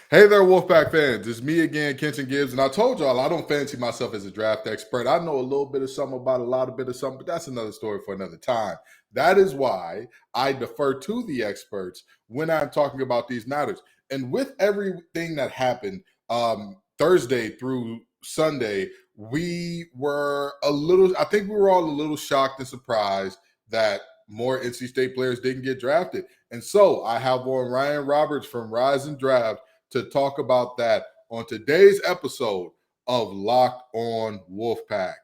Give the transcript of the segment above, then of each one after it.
Hey there, Wolfpack fans. It's me again, Kenton Gibbs, and I told y'all I don't fancy myself as a draft expert. I know a little bit of something about a lot of bit of something, but that's another story for another time. That is why I defer to the experts when I'm talking about these matters. And with everything that happened Thursday through Sunday, I think we were all a little shocked and surprised that more NC State players didn't get drafted. And so I have on Ryan Roberts from Rise and Draft to talk about that on today's episode of Locked On Wolfpack.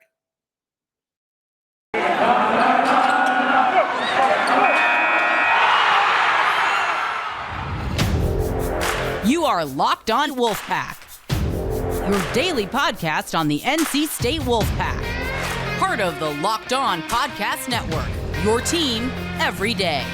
You are Locked On Wolfpack, your daily podcast on the NC State Wolfpack, part of the Locked On Podcast Network, your team every day.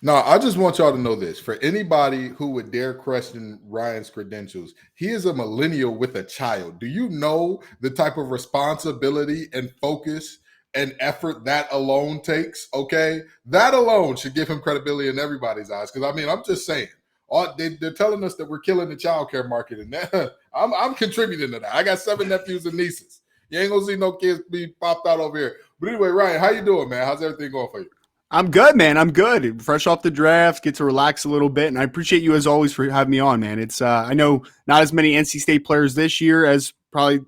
Now, I just want y'all to know this. For anybody who would dare question Ryan's credentials, he is a millennial with a child. Do you know the type of responsibility and focus and effort that alone takes? Okay? That alone should give him credibility in everybody's eyes. Because, I'm just saying. They're telling us that we're killing the child care market. And I'm contributing to that. I got 7 nephews and nieces. You ain't going to see no kids be popped out over here. But anyway, Ryan, how you doing, man? How's everything going for you? I'm good, man. I'm good. Fresh off the draft, get to relax a little bit, and I appreciate you as always for having me on, man. It's I know not as many NC State players this year as probably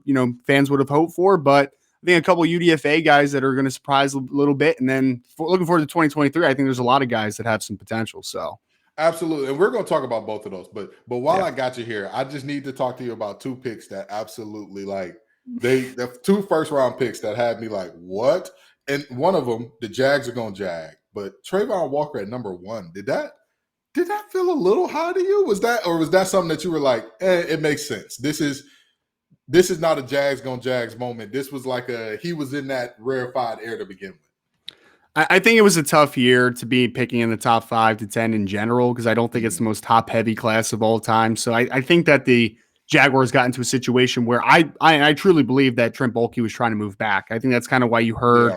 fans would have hoped for, but I think a couple of UDFA guys that are going to surprise a little bit, and then looking forward to 2023, I think there's a lot of guys that have some potential. So absolutely, and we're going to talk about both of those. But while I got you here, I just need to talk to you about 2 picks that absolutely the 2 first-round picks that had me like, what? And one of them, the Jags are going to jag. But Trayvon Walker at number 1, did that feel a little high to you? Was that something that you were like, it makes sense? This is not a Jags going Jags moment. This was like he was in that rarefied air to begin with. I think it was a tough year to be picking in the top 5 to 10 in general, because I don't think it's the most top-heavy class of all time. So I think that the Jaguars got into a situation where I truly believe that Trent Baalke was trying to move back. I think that's kind of why you heard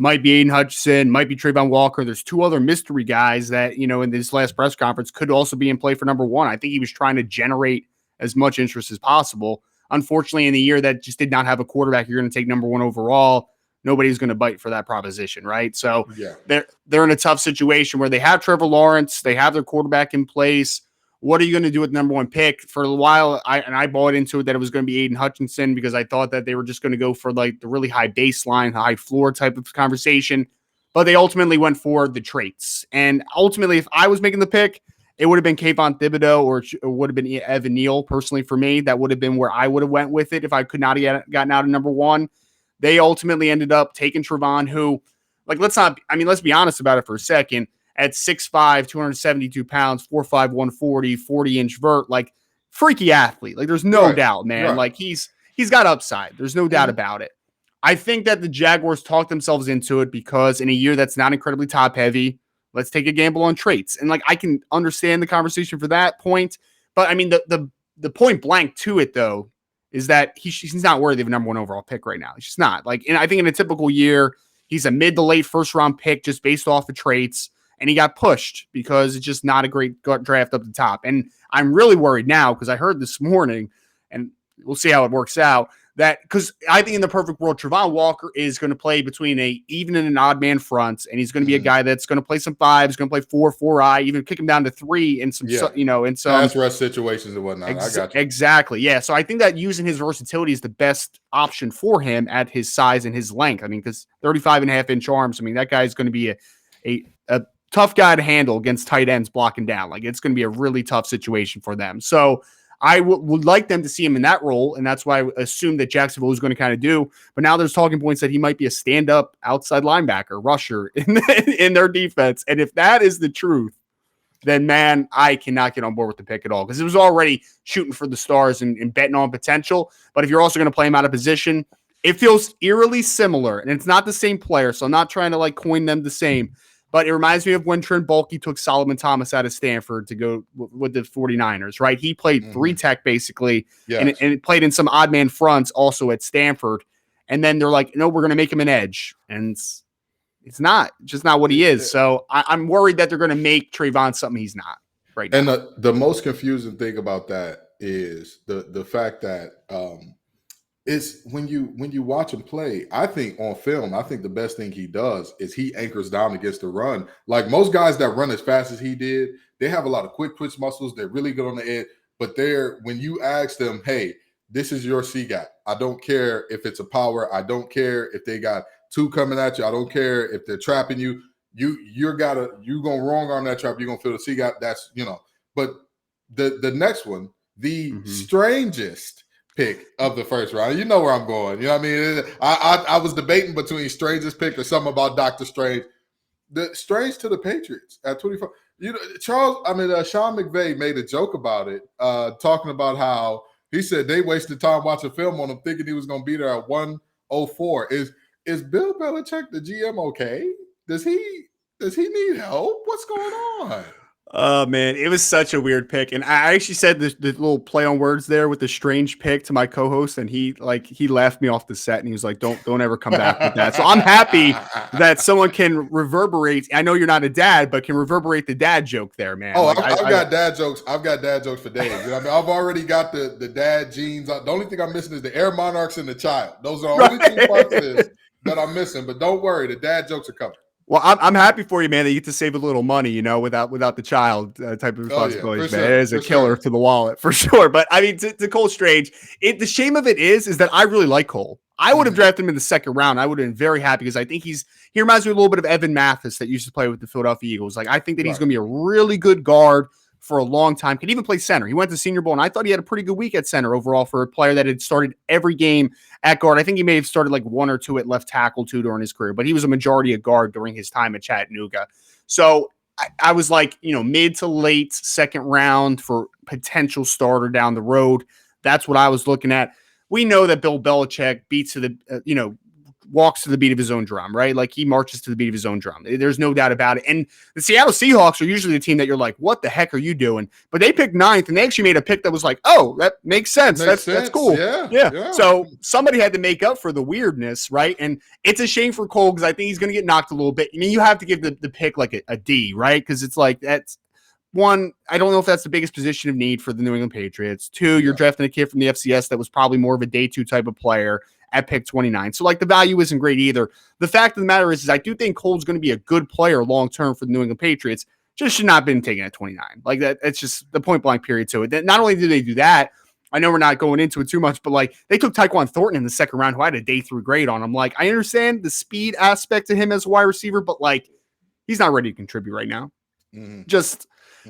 might be Aiden Hutchinson, might be Trayvon Walker. There's 2 other mystery guys that, in this last press conference could also be in play for number 1. I think he was trying to generate as much interest as possible. Unfortunately, in the year that just did not have a quarterback, you're going to take number 1 overall. Nobody's going to bite for that proposition, right? So they're in a tough situation where they have Trevor Lawrence, they have their quarterback in place. What are you going to do with the number 1 pick? For a while, I bought into it that it was going to be Aiden Hutchinson, because I thought that they were just going to go for like the really high baseline, high floor type of conversation. But they ultimately went for the traits. And ultimately, if I was making the pick, it would have been Kayvon Thibodeau or it would have been Evan Neal. Personally, for me, that would have been where I would have went with it if I could not have gotten out of number 1. They ultimately ended up taking Trevon, who, let's be honest about it for a second. At 6'5", 272 pounds, 4'5", 140, 40-inch vert, freaky athlete. There's no doubt, man. Right. He's got upside. There's no doubt about it. I think that the Jaguars talked themselves into it because in a year that's not incredibly top-heavy, let's take a gamble on traits. And, I can understand the conversation for that point. But, the point blank to it, though, is that he's not worthy of a number 1 overall pick right now. He's just not. And I think in a typical year, he's a mid to late first-round pick just based off of traits. And he got pushed because it's just not a great draft up the top. And I'm really worried now because I heard this morning, and we'll see how it works out, that because I think in the perfect world, Trayvon Walker is going to play between a even and an odd man front, and he's going to be a guy that's going to play some 5s, going to play 4-4-I, even kick him down to 3 in some, in some pass rush situations and whatnot. I got you. Exactly. Yeah. So I think that using his versatility is the best option for him at his size and his length. Because 35.5-inch arms, that guy is going to be a tough guy to handle against tight ends blocking down. It's going to be a really tough situation for them. So I would like them to see him in that role, and that's why I assumed that Jacksonville was going to kind of do. But now there's talking points that he might be a stand-up outside linebacker, rusher in their defense. And if that is the truth, then, man, I cannot get on board with the pick at all, because it was already shooting for the stars and betting on potential. But if you're also going to play him out of position, it feels eerily similar, and it's not the same player, so I'm not trying to coin them the same. But it reminds me of when Trent Baalke took Solomon Thomas out of Stanford to go with the 49ers, right? He played 3 tech basically, and played in some odd man fronts also at Stanford. And then they're like, no, we're going to make him an edge. And It's not just not what he is. So I'm worried that they're going to make Trayvon something he's not right now. And the most confusing thing about that is the fact that it's when you watch him play, I think on film, I think the best thing he does is he anchors down against the run. Like most guys that run as fast as he did, they have a lot of quick twitch muscles. They're really good on the edge. But when you ask them, hey, this is your C gap. I don't care if it's a power. I don't care if they got two coming at you. I don't care if they're trapping you. You're gonna wrong arm that trap. You're gonna feel the C gap. That's But the next one, the strangest pick of the first round. You know where I'm going. You know what I mean? I was debating between strangest pick or something about Dr. Strange. The Strange to the Patriots at 24. Sean McVay made a joke about it, talking about how he said they wasted time watching film on him, thinking he was going to be there at 104. Is Bill Belichick the GM okay? Does he need help? What's going on? Oh man, it was such a weird pick, and I actually said the little play on words there with the strange pick to my co-host, and he laughed me off the set, and he was like, "Don't ever come back with that." So I'm happy that someone can reverberate. I know you're not a dad, but can reverberate the dad joke there, man. Oh, I've got dad jokes. I've got dad jokes for days. You know what I mean? I've already got the dad genes. The only thing I'm missing is the Air Monarchs and the child. Those are the only two parts of this that I'm missing. But don't worry, the dad jokes are coming. Well, I'm happy for you, man, that you get to save a little money, without the child type of responsibilities, man. Sure, it is a killer to the wallet for sure. But I mean, to Cole Strange, the shame of it is that I really like Cole. I would have drafted him in the second round. I would have been very happy because I think he reminds me a little bit of Evan Mathis that used to play with the Philadelphia Eagles. Like, I think that he's going to be a really good guard for a long time. Can even play center. He went to Senior Bowl, and I thought he had a pretty good week at center overall for a player that had started every game at guard. I think he may have started like one or two at left tackle too during his career, but he was a majority of guard during his time at Chattanooga. So I was like, mid to late second round for potential starter down the road. That's what I was looking at. We know that Bill Belichick beats to the, walks to the beat of his own drum, right? Like he marches to the beat of his own drum. There's no doubt about it. And the Seattle Seahawks are usually the team that you're like, what the heck are you doing? But they picked ninth, and they actually made a pick that was like, oh, that makes sense. That's cool. Yeah. So somebody had to make up for the weirdness, right? And it's a shame for Cole because I think he's going to get knocked a little bit. I mean, you have to give the pick like a D, right? Because it's like that's one, I don't know if that's the biggest position of need for the New England Patriots. Two, you're drafting a kid from the FCS that was probably more of a day two type of player at pick 29. So like the value isn't great either. The fact of the matter is I do think Cole's going to be a good player long-term for the New England Patriots. Just should not have been taken at 29. Like that, it's just the point blank period to it. Not only do they do that, I know we're not going into it too much, but like they took Tyquan Thornton in the second round who had a day through grade on him. Like I understand the speed aspect to him as a wide receiver, but like he's not ready to contribute right now.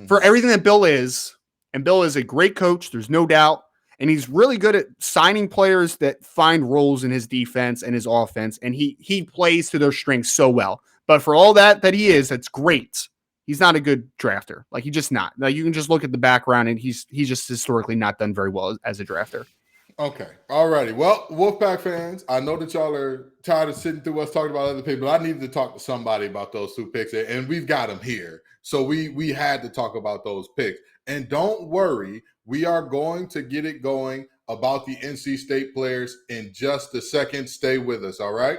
For everything that Bill is, and Bill is a great coach, there's no doubt. And he's really good at signing players that find roles in his defense and his offense. And he plays to their strengths so well. But for all that he is, that's great. He's not a good drafter. Like he's just not. Like you can just look at the background and he's just historically not done very well as a drafter. Okay. All righty. Well, Wolfpack fans, I know that y'all are tired of sitting through us talking about other people, but I needed to talk to somebody about those two picks. And we've got them here. So we had to talk about those picks. And don't worry, we are going to get it going about the NC State players in just a second. Stay with us, all right?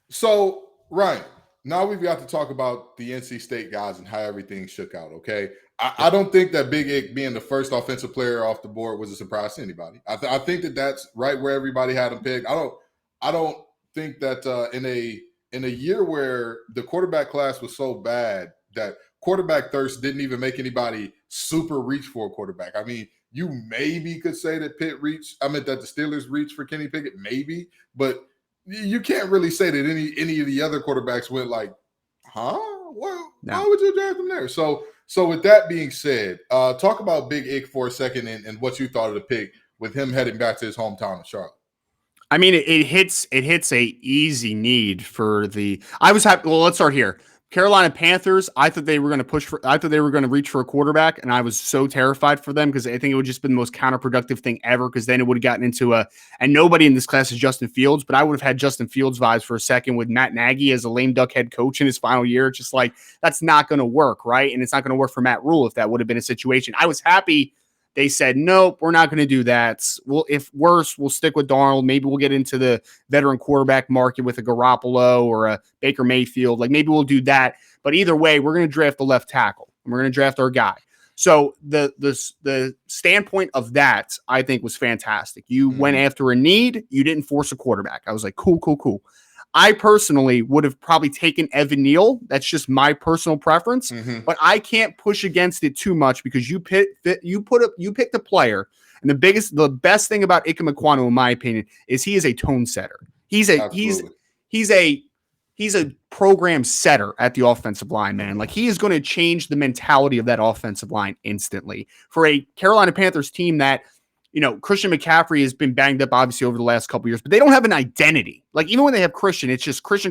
So, Ryan, now we've got to talk about the NC State guys and how everything shook out, okay? I don't think that Big Ick being the first offensive player off the board was a surprise to anybody. I think that that's right where everybody had him picked. I don't think that in a year where the quarterback class was so bad that quarterback thirst didn't even make anybody super reach for a quarterback. I mean, you maybe could say that that the Steelers reached for Kenny Pickett, maybe, but you can't really say that any of the other quarterbacks went like, well, no. Why would you draft him there? So with that being said, talk about Big Ick for a second and what you thought of the pick with him heading back to his hometown of Charlotte. I mean, it hits a easy need for the. I was happy. Well, let's start here. Carolina Panthers. I thought they were going to reach for a quarterback, and I was so terrified for them because I think it would just been the most counterproductive thing ever. Because then it would have gotten into and nobody in this class is Justin Fields, but I would have had Justin Fields vibes for a second with Matt Nagy as a lame duck head coach in his final year. It's just like that's not going to work, right? And it's not going to work for Matt Rule if that would have been a situation. I was happy They said, nope, we're not going to do that. If worse, we'll stick with Darnold. Maybe we'll get into the veteran quarterback market with a Garoppolo or a Baker Mayfield. Like maybe we'll do that. But either way, we're going to draft the left tackle and we're going to draft our guy. So the standpoint of that, I think, was fantastic. You went after a need. You didn't force a quarterback. I was like, cool. I personally would have probably taken Evan Neal. That's just my personal preference, but I can't push against it too much because you picked a player, and the best thing about Ike Mekwonu, in my opinion, is he is a tone setter. He's a program setter at the offensive line, man. Like he is going to change the mentality of that offensive line instantly for a Carolina Panthers team that, Christian McCaffrey has been banged up obviously over the last couple of years, but they don't have an identity. Like even when they have Christian, it's just Christian.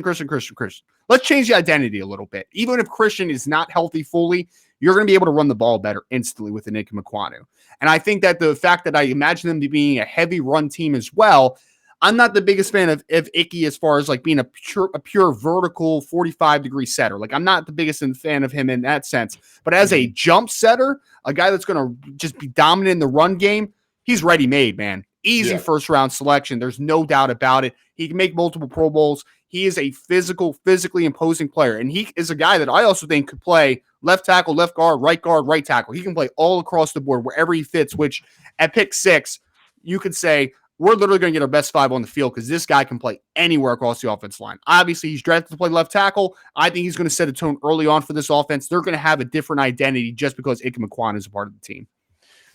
Let's change the identity a little bit. Even if Christian is not healthy fully, you're going to be able to run the ball better instantly with Ike Mekwonu. And I think that the fact that I imagine them to being a heavy run team as well, I'm not the biggest fan of Icky as far as like being a pure vertical 45-degree setter. Like I'm not the biggest fan of him in that sense. But as a jump setter, a guy that's going to just be dominant in the run game, he's ready-made, man. Easy first-round selection. There's no doubt about it. He can make multiple Pro Bowls. He is a physically imposing player. And he is a guy that I also think could play left tackle, left guard, right tackle. He can play all across the board wherever he fits, which at pick 6, you could say, we're literally going to get our best 5 on the field because this guy can play anywhere across the offense line. Obviously, he's drafted to play left tackle. I think he's going to set a tone early on for this offense. They're going to have a different identity just because Ike Mekwonu is a part of the team.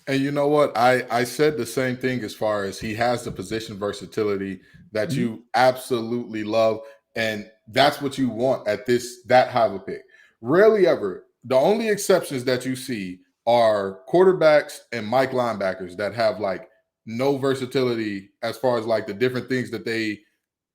And you know what? I said the same thing as far as he has the position versatility that you absolutely love. And that's what you want at that high of a pick. Rarely ever. The only exceptions that you see are quarterbacks and Mike linebackers that have like no versatility as far as like the different things that they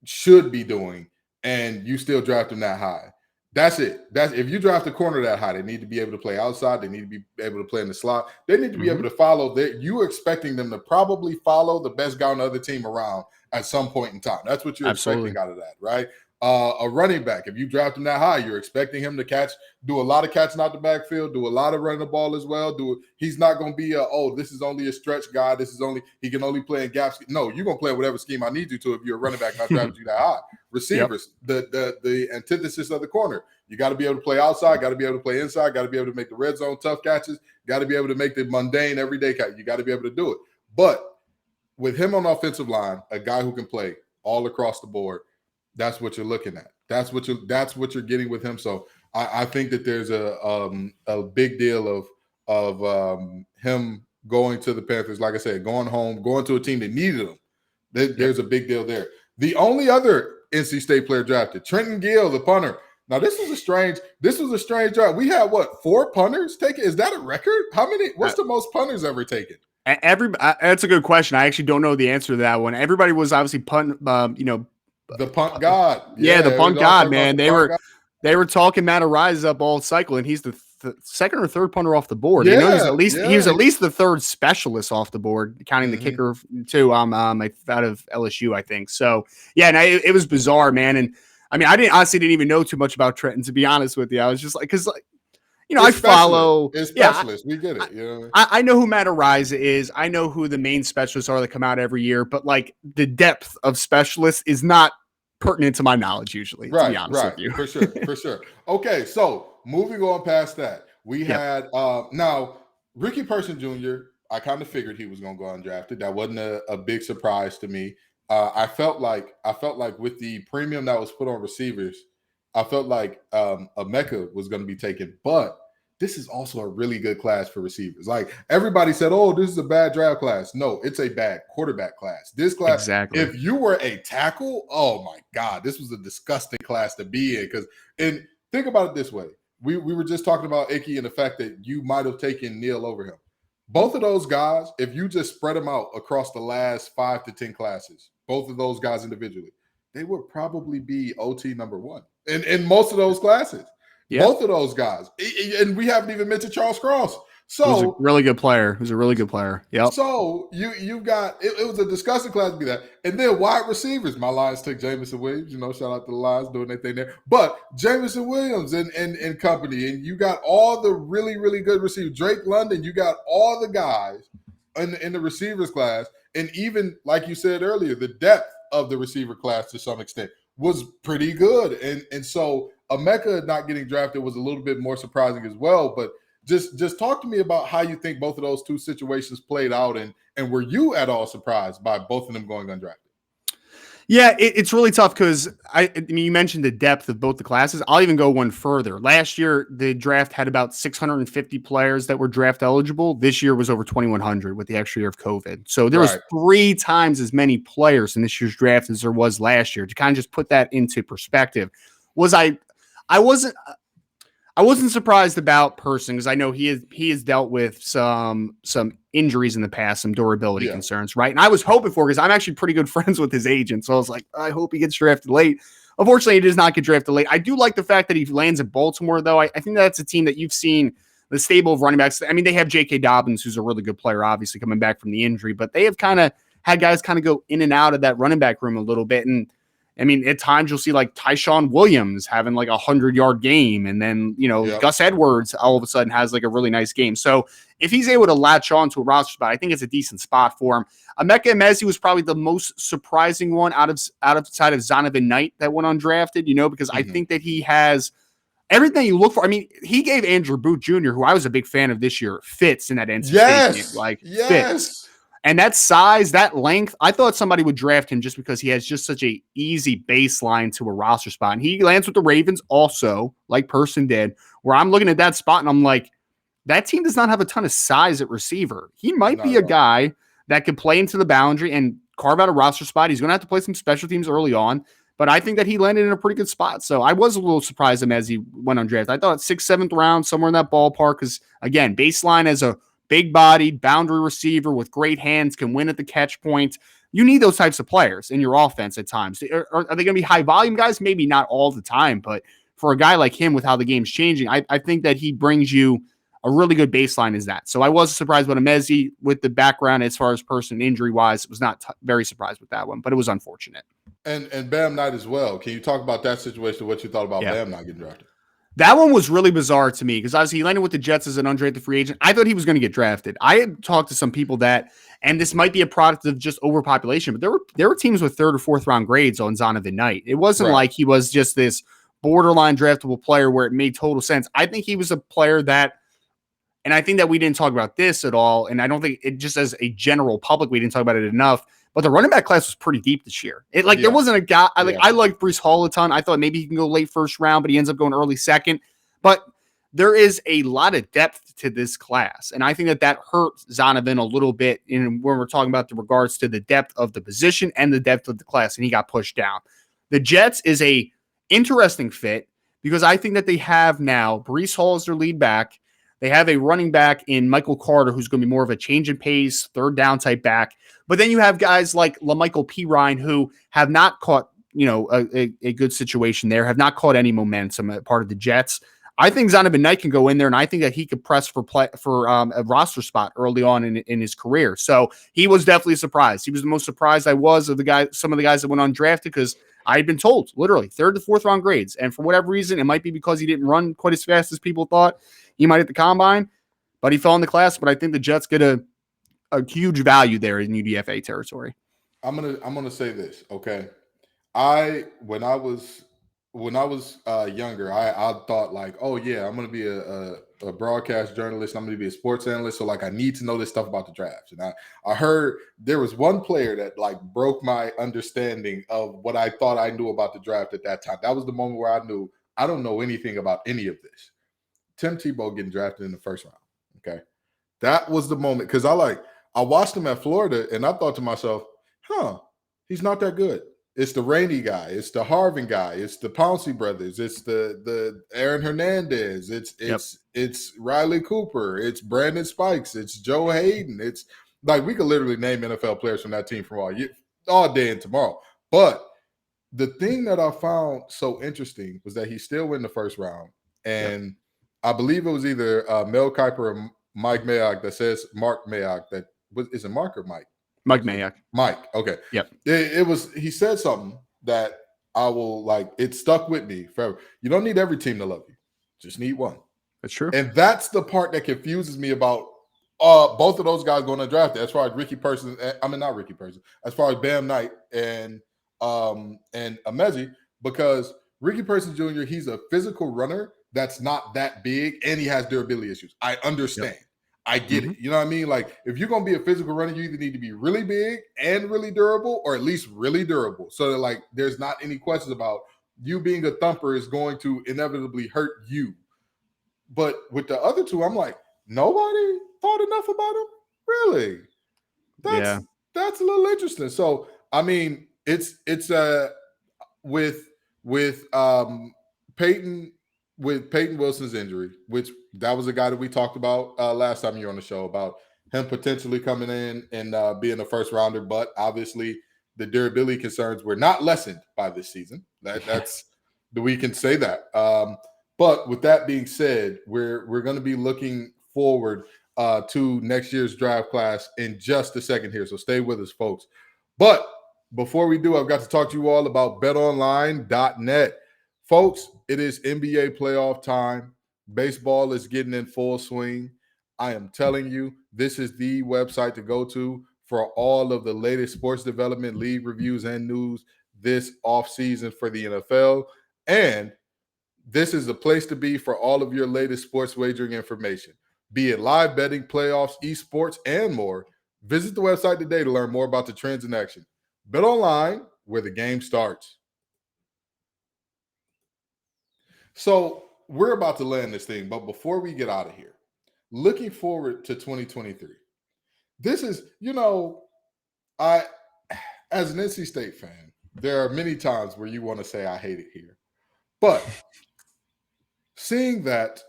should be doing. And you still draft them that high. That's it. If you draft a corner that high, they need to be able to play outside. They need to be able to play in the slot. They need to be able to follow. You're expecting them to probably follow the best guy on the other team around at some point in time. That's what you're expecting out of that, right? A running back, if you draft him that high, you're expecting him to do a lot of catching out the backfield, do a lot of running the ball as well. He's not going to be this is only a stretch guy. He can only play in gaps. No, you're going to play whatever scheme I need you to if you're a running back and I drafted you that high. Receivers, the antithesis of the corner. You got to be able to play outside, got to be able to play inside, got to be able to make the red zone tough catches, got to be able to make the mundane everyday catch. You got to be able to do it. But with him on the offensive line, a guy who can play all across the board, that's what you're looking at. That's what you're getting with him. So I think that there's a big deal of him going to the Panthers. Like I said, going home, going to a team that needed him. There's a big deal there. The only other NC State player drafted, Trenton Gill, the punter. Now this was a strange draft. We had 4 punters taken. Is that a record? How many? What's the most punters ever taken? That's a good question. I actually don't know the answer to that one. Everybody was obviously punting. The punt god. Yeah, the punt god, man. They were talking Matt Arise up all cycle, and he's the second or third punter off the board. Yeah, he was at least the third specialist off the board, counting the kicker too. Out of LSU, I think. So yeah, and it was bizarre, man. And I mean, I didn't even know too much about Trenton, to be honest with you. I was just like, because I follow. It's specialist. We get it. You know? I know who Matt Arise is. I know who the main specialists are that come out every year, but like the depth of specialists is not pertinent to my knowledge usually, to be honest with you. For sure. Okay, so moving on past that, we had now Ricky Person Jr. I kind of figured he was going to go undrafted. That wasn't a big surprise to me. I felt like with the premium that was put on receivers, I felt like a Mecca was going to be taken, but this is also a really good class for receivers. Like everybody said, oh, this is a bad draft class. No, it's a bad quarterback class. This class, exactly. If you were a tackle, oh my God, this was a disgusting class to be in. And think about it this way. We were just talking about Icky and the fact that you might have taken Neal over him. Both of those guys, if you just spread them out across the last 5 to 10 classes, both of those guys individually, they would probably be OT number 1 in most of those classes. Yep. Both of those guys. And we haven't even mentioned Charles Cross. So who's a really good player. Yep. So you've got it was a disgusting class to be that. And then wide receivers. My Lions took Jameson Williams. Shout out to the Lions doing their thing there. But Jameson Williams and company. And you got all the really, really good receivers. Drake London, you got all the guys in the receivers class, and even like you said earlier, the depth of the receiver class to some extent was pretty good. And so Emeka not getting drafted was a little bit more surprising as well. But just talk to me about how you think both of those two situations played out, and were you at all surprised by both of them going undrafted? Yeah, it's really tough because I mean, you mentioned the depth of both the classes. I'll even go one further. Last year, the draft had about 650 players that were draft eligible. This year was over 2,100 with the extra year of COVID. So there was 3 times as many players in this year's draft as there was last year. To kind of just put that into perspective, I wasn't surprised about Person because I know he has dealt with some injuries in the past, some durability concerns, right? And I was hoping for, because I'm actually pretty good friends with his agent, so I was like, I hope he gets drafted late. Unfortunately, he does not get drafted late. I do like the fact that he lands at Baltimore, though. I think that's a team that you've seen the stable of running backs. I mean, they have J.K. Dobbins, who's a really good player, obviously coming back from the injury, but they have kind of had guys kind of go in and out of that running back room a little bit. And I mean, at times you'll see like Tyshawn Williams having like 100-yard game. And then, Gus Edwards all of a sudden has like a really nice game. So if he's able to latch on to a roster spot, I think it's a decent spot for him. Emeka Emezie was probably the most surprising one outside of Zonovan Knight that went undrafted, because I think that he has everything you look for. I mean, he gave Andrew Booth Jr., who I was a big fan of this year, fits in that NC State game. Fits. And that size, that length, I thought somebody would draft him just because he has just such a easy baseline to a roster spot. And he lands with the Ravens also, like Person did, where I'm looking at that spot and I'm like, that team does not have a ton of size at receiver. He might be a guy that could play into the boundary and carve out a roster spot. He's going to have to play some special teams early on, but I think that he landed in a pretty good spot. So I was a little surprised him as he went undrafted. I thought 6th, 7th round, somewhere in that ballpark, because again, baseline as a big-bodied boundary receiver with great hands, can win at the catch point. You need those types of players in your offense at times. Are they going to be high-volume guys? Maybe not all the time, but for a guy like him with how the game's changing, I think that he brings you a really good baseline as that. So I was surprised with Emezie with the background as far as Person injury-wise. Was not very surprised with that one, but it was unfortunate. And Bam Knight as well. Can you talk about that situation, what you thought about Bam not getting drafted? That one was really bizarre to me because obviously he landed with the Jets as an undrafted free agent. I thought he was going to get drafted. I had talked to some people and this might be a product of just overpopulation, but there were teams with 3rd or 4th round grades on Zonovan Knight. It wasn't like he was just this borderline draftable player where it made total sense. I think he was a player that, and I think that we didn't talk about this at all, and I don't think it just as a general public, we didn't talk about it enough, but the running back class was pretty deep this year. There wasn't a guy, I liked Breece Hall a ton. I thought maybe he can go late 1st round, but he ends up going early 2nd. But there is a lot of depth to this class, and I think that hurts Zonovan a little bit when we're talking about the regards to the depth of the position and the depth of the class, and he got pushed down. The Jets is a interesting fit because I think that they have now Breece Hall as their lead back. They have a running back in Michael Carter, who's going to be more of a change in pace, 3rd down type back. But then you have guys like LaMichael Pirine who have not caught, a good situation there, have not caught any momentum at part of the Jets. I think Zonovan Knight can go in there, and I think that he could press for a roster spot early on in his career. So he was definitely a surprise. He was the most surprised I was of some of the guys that went undrafted because I had been told literally 3rd to 4th round grades. And for whatever reason, it might be because he didn't run quite as fast as people thought he might at the combine, but he fell in the class. But I think the Jets get a huge value there in UDFA territory. I'm gonna say this, okay? When I was younger, I thought like, oh yeah, I'm gonna be a broadcast journalist. I'm gonna be a sports analyst. So like, I need to know this stuff about the draft. And I heard there was one player that like broke my understanding of what I thought I knew about the draft at that time. That was the moment where I knew I don't know anything about any of this. Tim Tebow getting drafted in the 1st round. Okay, that was the moment because I watched him at Florida and I thought to myself, he's not that good. It's the Rainey guy. It's the Harvin guy. It's the Pouncey brothers. It's the Aaron Hernandez. It's Riley Cooper. It's Brandon Spikes. It's Joe Hayden. It's like we could literally name NFL players from that team from all day and tomorrow. But the thing that I found so interesting was that he still went in the 1st round. And I believe it was either Mel Kiper or Mike Mayock that says Mark Mayock that is it Mark or Mike? Mike Mayock. Mike. Okay. Yep. It was, he said something that I will it stuck with me forever. You don't need every team to love you. Just need one. That's true. And that's the part that confuses me about Both of those guys going undrafted. As far as not Ricky Person. As far as Bam Knight and Amezi, because Ricky Person Jr. he's a physical runner that's not that big, and he has durability issues. I understand. Yep. I get it. You know what I mean? Like, if you're going to be a physical runner, you either need to be really big and really durable, or at least really durable. So that, like, there's not any questions about you being a thumper is going to inevitably hurt you. But with the other two, I'm like, nobody thought enough about him? Really? That's a little interesting. So, I mean, it's with Peyton Wilson's injury, which that was a guy that we talked about last time you were on the show, about him potentially coming in and being a first rounder. But obviously the durability concerns were not lessened by this season. That's we can say that. But with that being said, we're going to be looking forward to next year's draft class in just a second here. So stay with us, folks. But before we do, I've got to talk to you all about betonline.net. Folks, it is NBA playoff time. Baseball is getting in full swing. I am telling you, this is the website to go to for all of the latest sports development, league reviews, and news this offseason for the NFL. And this is the place to be for all of your latest sports wagering information, be it live betting, playoffs, esports, and more. Visit the website today to learn more about the trends in action. Bet online, where the game starts. So we're about to land this thing, but before we get out of here, looking forward to 2023. This is, as an NC State fan, there are many times where you want to say I hate it here. But seeing that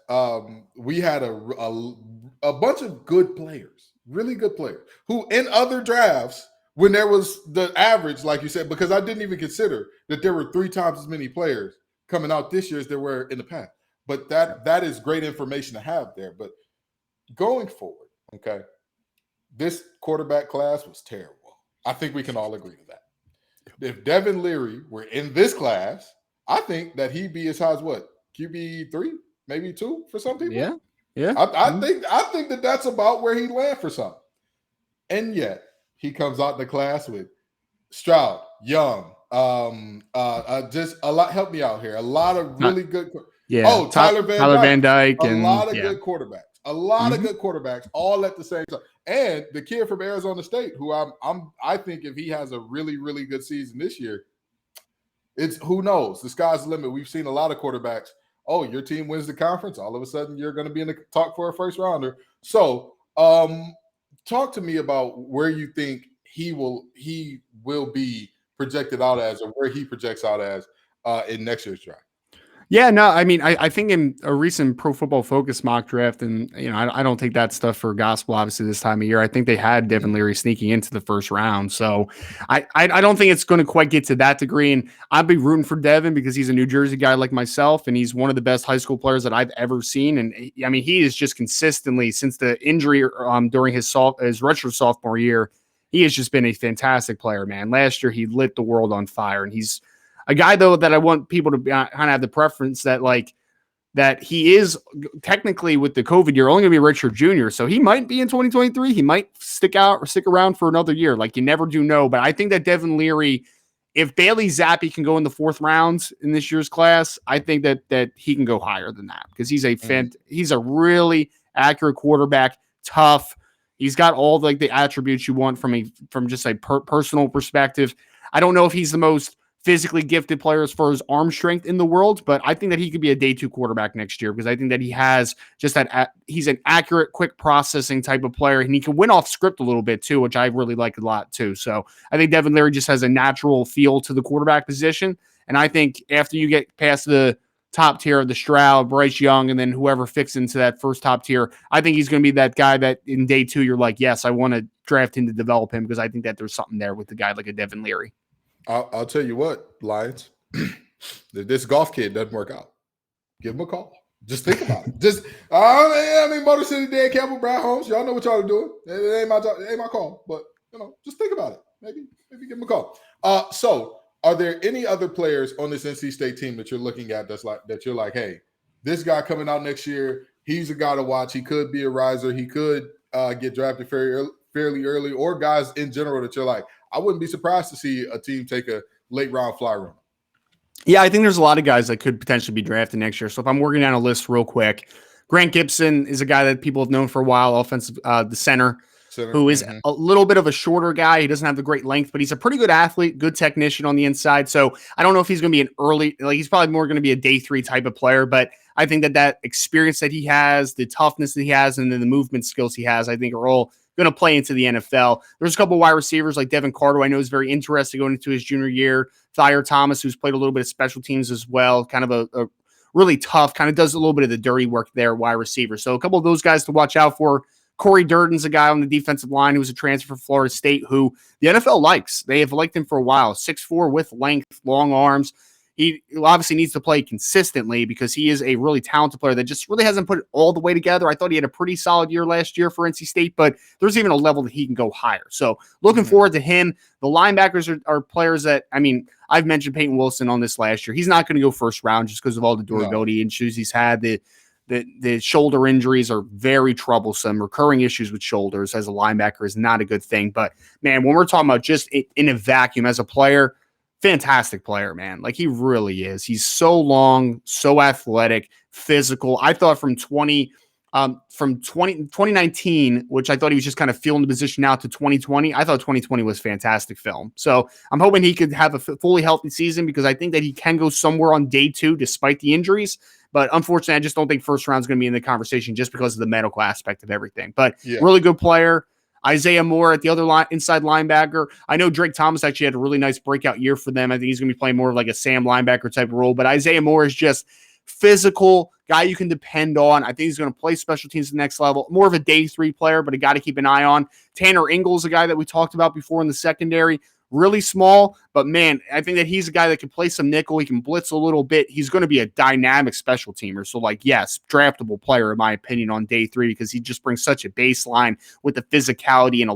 we had a bunch of good players, really good players, who in other drafts, when there was the average, like you said, because I didn't even consider that there were 3 times as many players coming out this year as there were in the past. But that is great information to have there. But going forward, okay, this quarterback class was terrible. I think we can all agree to that. If Devin Leary were in this class, I think that he'd be as high as what? QB 3, maybe 2 for some people. Yeah. I think that's about where he'd land for some. And yet he comes out the class with Stroud, Young, just a lot. Help me out here. A lot of really good. Yeah. Oh, Tyler Van Dyke. A lot of good quarterbacks. A lot of good quarterbacks, all at the same time. And the kid from Arizona State, who I think if he has a really, really good season this year, it's who knows? The sky's the limit. We've seen a lot of quarterbacks. Oh, your team wins the conference. All of a sudden, you're going to be in the talk for a first rounder. So, talk to me about where you think he will be projected out as, or where he projects out as in next year's draft. Yeah, no, I mean, I think in a recent Pro Football Focus mock draft, and I don't take that stuff for gospel, obviously, this time of year. I think they had Devin Leary sneaking into the first round. So I don't think it's going to quite get to that degree. And I'd be rooting for Devin because he's a New Jersey guy like myself, and he's one of the best high school players that I've ever seen. And I mean, he is just consistently, since the injury during his redshirt sophomore year, he has just been a fantastic player, man. Last year, he lit the world on fire, and he's a guy, though, that I want people to kind of have the preference that he is technically, with the COVID year, only going to be a redshirt junior. So he might be in 2023. He might stick around for another year. Like, you never do know. But I think that Devin Leary, if Bailey Zappi can go in the 4th round in this year's class, I think that he can go higher than that because he's he's a really accurate quarterback, tough. He's got all the attributes you want from just a personal perspective. I don't know if he's the most physically gifted player as far as arm strength in the world, but I think that he could be a day 2 quarterback next year because I think that he has just he's an accurate, quick processing type of player, and he can win off script a little bit too, which I really like a lot too. So I think Devin Leary just has a natural feel to the quarterback position. And I think after you get past the top tier of the Stroud, Bryce Young, and then whoever fits into that first top tier, I think he's going to be that guy that in day 2, you're like, yes, I want to draft him to develop him because I think that there's something there with the guy like a Devin Leary. I'll tell you what, Lions, if this golf kid doesn't work out, give him a call. Just think about it. Motor City, Dan Campbell, Brad Holmes, y'all know what y'all are doing. It ain't my job, it ain't my call, but just think about it. Maybe give him a call. So are there any other players on this NC State team that you're looking at that you're like, hey, this guy coming out next year, he's a guy to watch. He could be a riser. He could get drafted fairly early, or guys in general that you're like, I wouldn't be surprised to see a team take a late round fly runner? Yeah, I think there's a lot of guys that could potentially be drafted next year. So if I'm working down a list real quick, Grant Gibson is a guy that people have known for a while, offensive, the center, who is a little bit of a shorter guy. He doesn't have the great length, but he's a pretty good athlete, good technician on the inside. So I don't know if he's going to be an early, like he's probably more going to be a day 3 type of player, but I think that experience that he has, the toughness that he has, and then the movement skills he has, I think are all going to play into the NFL. There's a couple of wide receivers like Devin Carter, I know is very interested going into his junior year. Thayer Thomas, who's played a little bit of special teams as well, kind of a really tough, kind of does a little bit of the dirty work there, wide receiver. So a couple of those guys to watch out for. Corey Durden's a guy on the defensive line who's a transfer from Florida State who the NFL likes. They have liked him for a while. 6'4" with length, long arms. He obviously needs to play consistently because he is a really talented player that just really hasn't put it all the way together. I thought he had a pretty solid year last year for NC State, but there's even a level that he can go higher. So looking forward to him. The linebackers are players that, I mean, I've mentioned Peyton Wilson on this last year. He's not going to go first round just because of all the durability issues he's had. The shoulder injuries are very troublesome. Recurring issues with shoulders as a linebacker is not a good thing. But, man, when we're talking about just in a vacuum as a player, fantastic player, man. Like, he really is. He's so long, so athletic, physical. I thought from 2019, which I thought he was just kind of feeling the position out, to 2020, I thought 2020 was fantastic film. So I'm hoping he could have a fully healthy season because I think that he can go somewhere on day 2 despite the injuries. But unfortunately, I just don't think first round is going to be in the conversation just because of the medical aspect of everything. But really good player. Isaiah Moore at the other inside linebacker. I know Drake Thomas actually had a really nice breakout year for them. I think he's going to be playing more of like a Sam linebacker type of role. But Isaiah Moore is just physical, guy you can depend on. I think he's going to play special teams at the next level. More of a day 3 player, but a guy to keep an eye on. Tanner Ingles, a guy that we talked about before in the secondary. Really small, but man, I think that he's a guy that can play some nickel. He can blitz a little bit. He's going to be a dynamic special teamer. So, like, yes, draftable player, in my opinion, on day 3 because he just brings such a baseline with the physicality and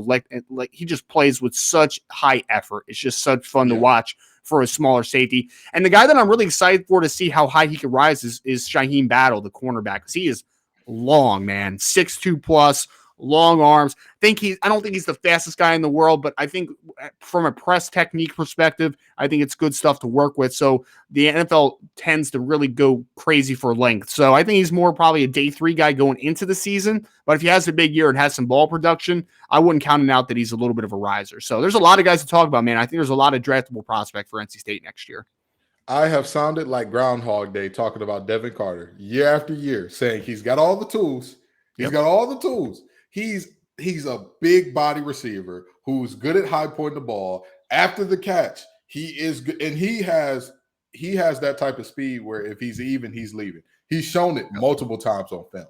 like he just plays with such high effort. It's just such fun to watch for a smaller safety. And the guy that I'm really excited for to see how high he can rise is Shaheem Battle, the cornerback, because he is long, man, 6'2" plus. Long arms. I don't think he's the fastest guy in the world, but I think from a press technique perspective, I think it's good stuff to work with. So the NFL tends to really go crazy for length. So I think he's more probably a day 3 guy going into the season. But if he has a big year and has some ball production, I wouldn't count it out that he's a little bit of a riser. So there's a lot of guys to talk about, man. I think there's a lot of draftable prospect for NC State next year. I have sounded like Groundhog Day talking about Devin Carter year after year, saying he's got all the tools. He's got all the tools. He's a big body receiver who's good at high pointing the ball. After the catch, he is good, and he has that type of speed where if he's even, he's leaving. He's shown it multiple times on film.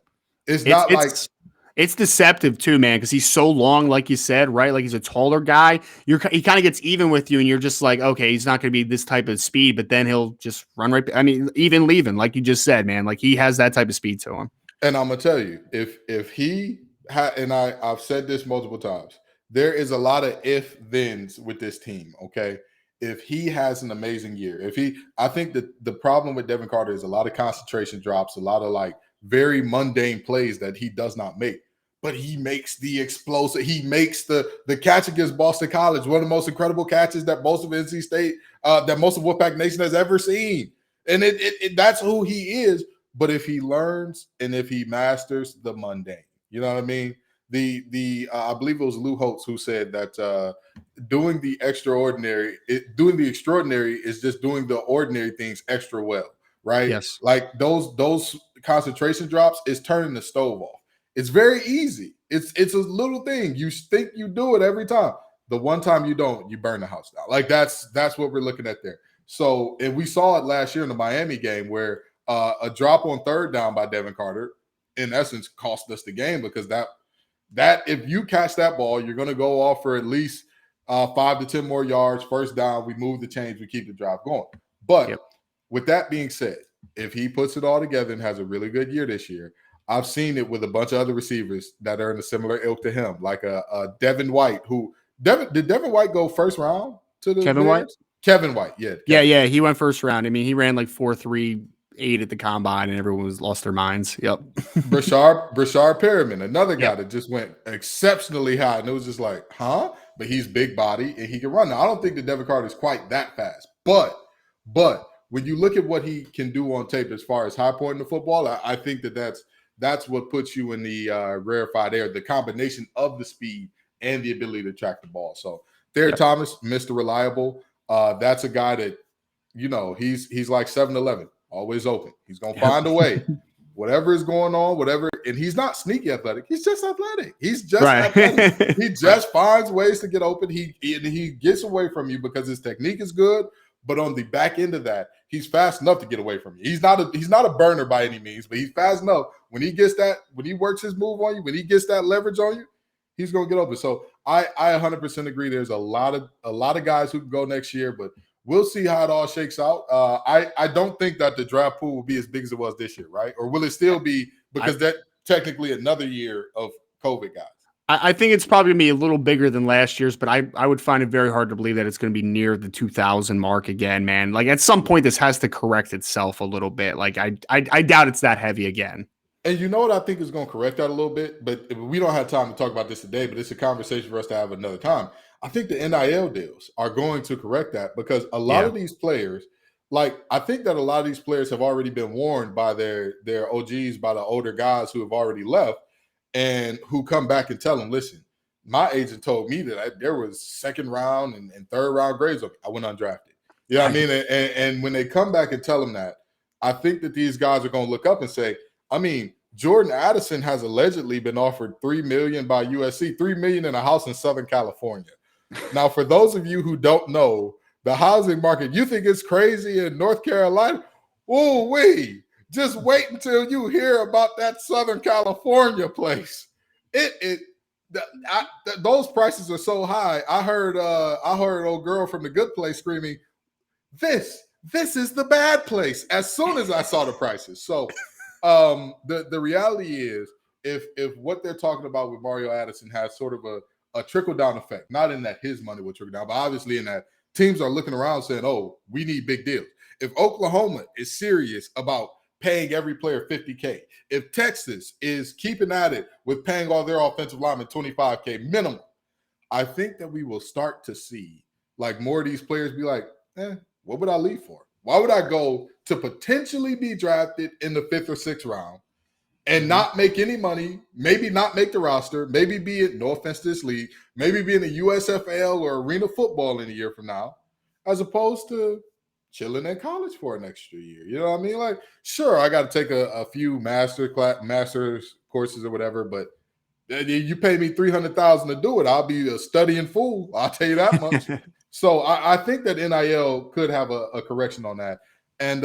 It's deceptive too, man, because he's so long, like you said, right? Like he's a taller guy. He kind of gets even with you, and you're just like, okay, he's not going to be this type of speed, but then he'll just run right. I mean, even leaving, like you just said, man, like he has that type of speed to him. And I'm gonna tell you, if he and I've said this multiple times, there is a lot of if-thens with this team, okay? If he has an amazing year, I think that the problem with Devin Carter is a lot of concentration drops, a lot of like very mundane plays that he does not make, but he makes the explosive, he makes the catch against Boston College, one of the most incredible catches that most of NC State, that most of Wolfpack Nation has ever seen. And that's who he is. But if he learns and if he masters the mundane, you know what I mean? I believe it was Lou Holtz who said that doing the extraordinary is just doing the ordinary things extra well, right? Yes. Like those concentration drops is turning the stove off. It's very easy. It's a little thing. You think you do it every time. The one time you don't, you burn the house down. Like that's what we're looking at there. So, and we saw it last year in the Miami game where a drop on third down by Devin Carter in essence cost us the game because that if you catch that ball, you're going to go off for at least 5 to 10 more yards. First down, we move the chains, we keep the drive going. But with that being said, if he puts it all together and has a really good year this year, I've seen it with a bunch of other receivers that are in a similar ilk to him, like a Devin White. Did Devin White go first round to the Kevin White? Kevin White, yeah. Yeah, he went first round. I mean, he ran like 4.3 8 at the combine, and everyone was lost their minds. Yep. Brashard Perriman, another guy Yep. that just went exceptionally high, and it was just like, huh? But he's big body and he can run. Now, I don't think that Devin Carter is quite that fast, but when you look at what he can do on tape as far as high point in the football, I think that's what puts you in the rarefied air, the combination of the speed and the ability to track the ball. So Thayer Thomas, Mr. Reliable, that's a guy that, he's like 7-Eleven, always open. He's going to find a way. Whatever is going on, and he's not sneaky athletic. He's just athletic. He's just athletic. He just finds ways to get open. He gets away from you because his technique is good, but on the back end of that, he's fast enough to get away from you. He's not a burner by any means, but he's fast enough. When he works his move on you, when he gets that leverage on you, he's going to get open. So I 100% agree. There's a lot of guys who can go next year, but we'll see how it all shakes out. I don't think that the draft pool will be as big as it was this year, right? Or will it still be, because that technically another year of COVID guys? I think it's probably going to be a little bigger than last year's, but I would find it very hard to believe that it's going to be near the 2,000 mark again, man. Like, at some point, this has to correct itself a little bit. Like, I doubt it's that heavy again. And you know what I think is going to correct that a little bit? But we don't have time to talk about this today, but it's a conversation for us to have another time. I think the NIL deals are going to correct that, because a lot of these players, I think that a lot of these players have already been warned by their OGs, by the older guys who have already left, and who come back and tell them, listen, my agent told me that there was second round and third round grades. I went undrafted. You know what I mean? And when they come back and tell them that, I think that these guys are going to look up and say, Jordan Addison has allegedly been offered $3 million by USC, $3 million in a house in Southern California. Now, for those of you who don't know the housing market, you think it's crazy in North Carolina? Just wait until you hear about that Southern California place. Those prices are so high. I heard old girl from the good place screaming, "This is the bad place," as soon as I saw the prices. So the reality is, if what they're talking about with Mario Addison has sort of a trickle-down effect, not in that his money will trickle down, but obviously in that teams are looking around saying, oh, we need big deals. If Oklahoma is serious about paying every player $50K, if Texas is keeping at it with paying all their offensive linemen $25K minimum, I think that we will start to see more of these players be like, what would I leave for? Why would I go to potentially be drafted in the 5th or 6th round and not make any money, maybe not make the roster, maybe be it, no offense to this league, maybe be in the USFL or arena football in a year from now, as opposed to chilling at college for an extra year? You know what I mean? Sure, I got to take a few master's courses or whatever, but you pay me $300,000 to do it, I'll be a studying fool. I'll tell you that much. So I think that NIL could have a correction on that. And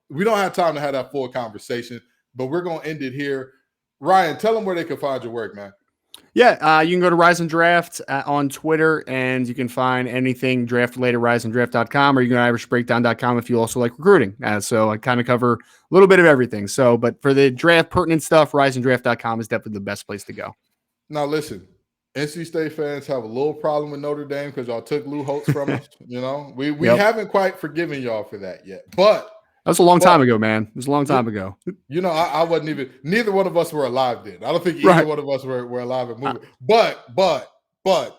we don't have time to have that full conversation, but we're going to end it here. Ryan, tell them where they can find your work, man. Yeah, you can go to Rise and Draft on Twitter, and you can find anything draft-related, riseanddraft.com, or you can go to irishbreakdown.com if you also like recruiting. So I kind of cover a little bit of everything. But for the draft-pertinent stuff, riseanddraft.com is definitely the best place to go. Now, listen, NC State fans have a little problem with Notre Dame because y'all took Lou Holtz from us. We haven't quite forgiven y'all for that yet. But that was a long time ago, man. It was a long time ago. I wasn't even. Neither one of us were alive then. I don't think either one of us were alive and moving. But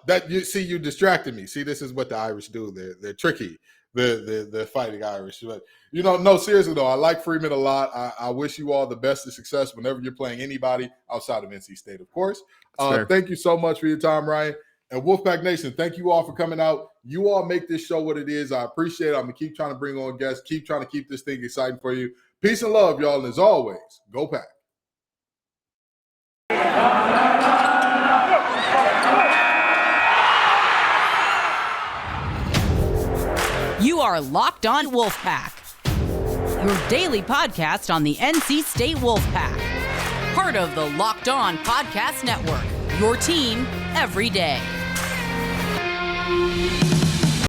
that you distracted me. See, this is what the Irish do. They're tricky. They're fighting Irish. But no, seriously though, I like Freeman a lot. I wish you all the best of success whenever you're playing anybody outside of NC State, of course. Thank you so much for your time, Ryan. And Wolfpack Nation, thank you all for coming out. You all make this show what it is. I appreciate it. I'm going to keep trying to bring on guests, keep trying to keep this thing exciting for you. Peace and love, y'all. And as always, go Pack. You are Locked On Wolfpack, your daily podcast on the NC State Wolfpack. Part of the Locked On Podcast Network, your team every day.